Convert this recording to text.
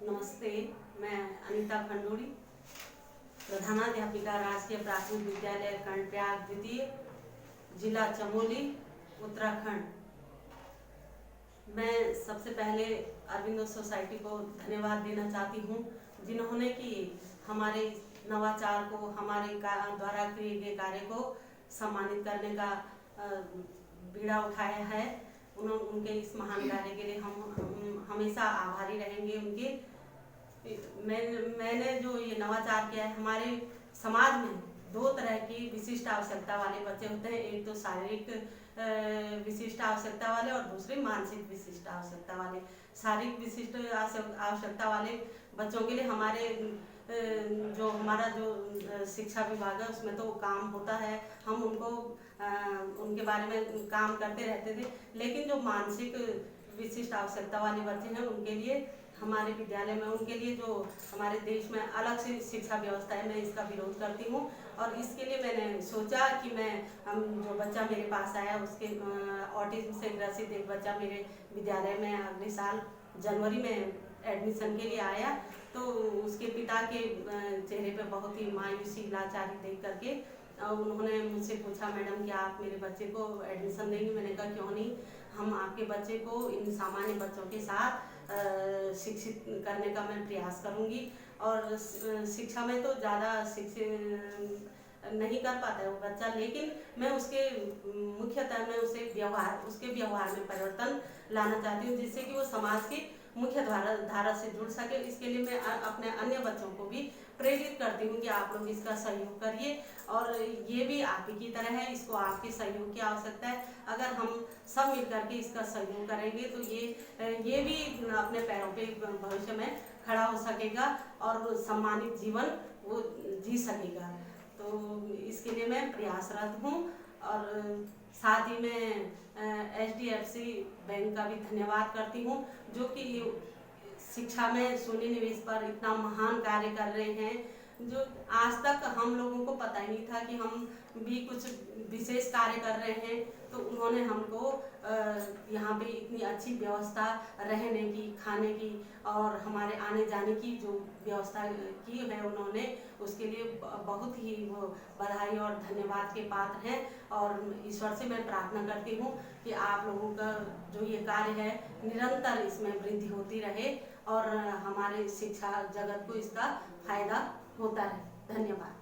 नमस्ते, मैं अनीता खंडूड़ी, प्रधानाध्यापिका राजकीय प्राथमिक विद्यालय कर्णप्रयाग द्वितीय, जिला चमोली, उत्तराखंड। मैं सबसे पहले अरविंदो सोसाइटी को धन्यवाद देना चाहती हूँ, जिन्होंने कि हमारे नवाचार को, हमारे द्वारा किए गए कार्य को सम्मानित करने का बीड़ा उठाया है। उनके इस महान कार्य के लिए हम हमेशा आभारी रहेंगे उनके। मैंने जो ये नवाचार किया है, हमारे समाज में दो तरह की विशिष्ट आवश्यकता वाले बच्चे होते हैं। एक तो शारीरिक विशिष्ट आवश्यकता वाले और दूसरे मानसिक विशिष्ट आवश्यकता वाले। शारीरिक विशिष्ट आवश्यकता वाले बच्चों के लिए हमारा जो शिक्षा विभाग है उसमें तो काम होता है, हम उनके बारे में काम करते रहते थे। लेकिन जो मानसिक विशिष्ट आवश्यकता वाले बच्चे हैं उनके लिए हमारे विद्यालय में, उनके लिए जो हमारे देश में अलग से शिक्षा व्यवस्था है, मैं इसका विरोध करती हूँ। और इसके लिए मैंने सोचा कि जो बच्चा मेरे पास आया उसके ऑटिज्म से ग्रसित एक बच्चा मेरे विद्यालय में अगले साल जनवरी में एडमिशन के लिए आया, तो उसके पिता के चेहरे पे बहुत ही मायूसी, लाचारी देख करके उन्होंने मुझसे पूछा, मैडम क्या आप मेरे बच्चे को एडमिशन देंगे? मैंने कहा क्यों नहीं, हम आपके बच्चे को इन सामान्य बच्चों के साथ शिक्षित करने का मैं प्रयास करूंगी। और शिक्षा में तो ज़्यादा शिक्षित नहीं कर पाता है वो बच्चा, लेकिन मैं मुख्यतः मैं उसके व्यवहार में परिवर्तन लाना चाहती हूँ, जिससे कि वो समाज की मुख्य धारा से जुड़ सके। इसके लिए मैं अपने अन्य बच्चों को भी प्रेरित करती हूँ कि आप लोग इसका सहयोग करिए, और ये भी आप ही की तरह है, इसको आपके सहयोग की आवश्यकता है। अगर हम सब मिल करके इसका सहयोग करेंगे तो ये भी अपने पैरों पे भविष्य में खड़ा हो सकेगा और सम्मानित जीवन वो जी सकेगा। तो इसके लिए मैं प्रयासरत हूँ। और साथ ही मैं HDFC बैंक का भी धन्यवाद करती हूँ, जो कि शिक्षा में शून्य निवेश पर इतना महान कार्य कर रहे हैं, जो आज तक हम लोगों को पता ही नहीं था कि हम भी कुछ विशेष कार्य कर रहे हैं। तो उन्होंने हमको यहाँ पे इतनी अच्छी व्यवस्था रहने की, खाने की और हमारे आने जाने की जो व्यवस्था की है उन्होंने, उसके लिए बहुत ही वो बधाई और धन्यवाद के पात्र हैं। और ईश्वर से मैं प्रार्थना करती हूँ कि आप लोगों का जो ये कार्य है निरंतर इसमें वृद्धि होती रहे और हमारे शिक्षा जगत को इसका फायदा होता रहे। धन्यवाद।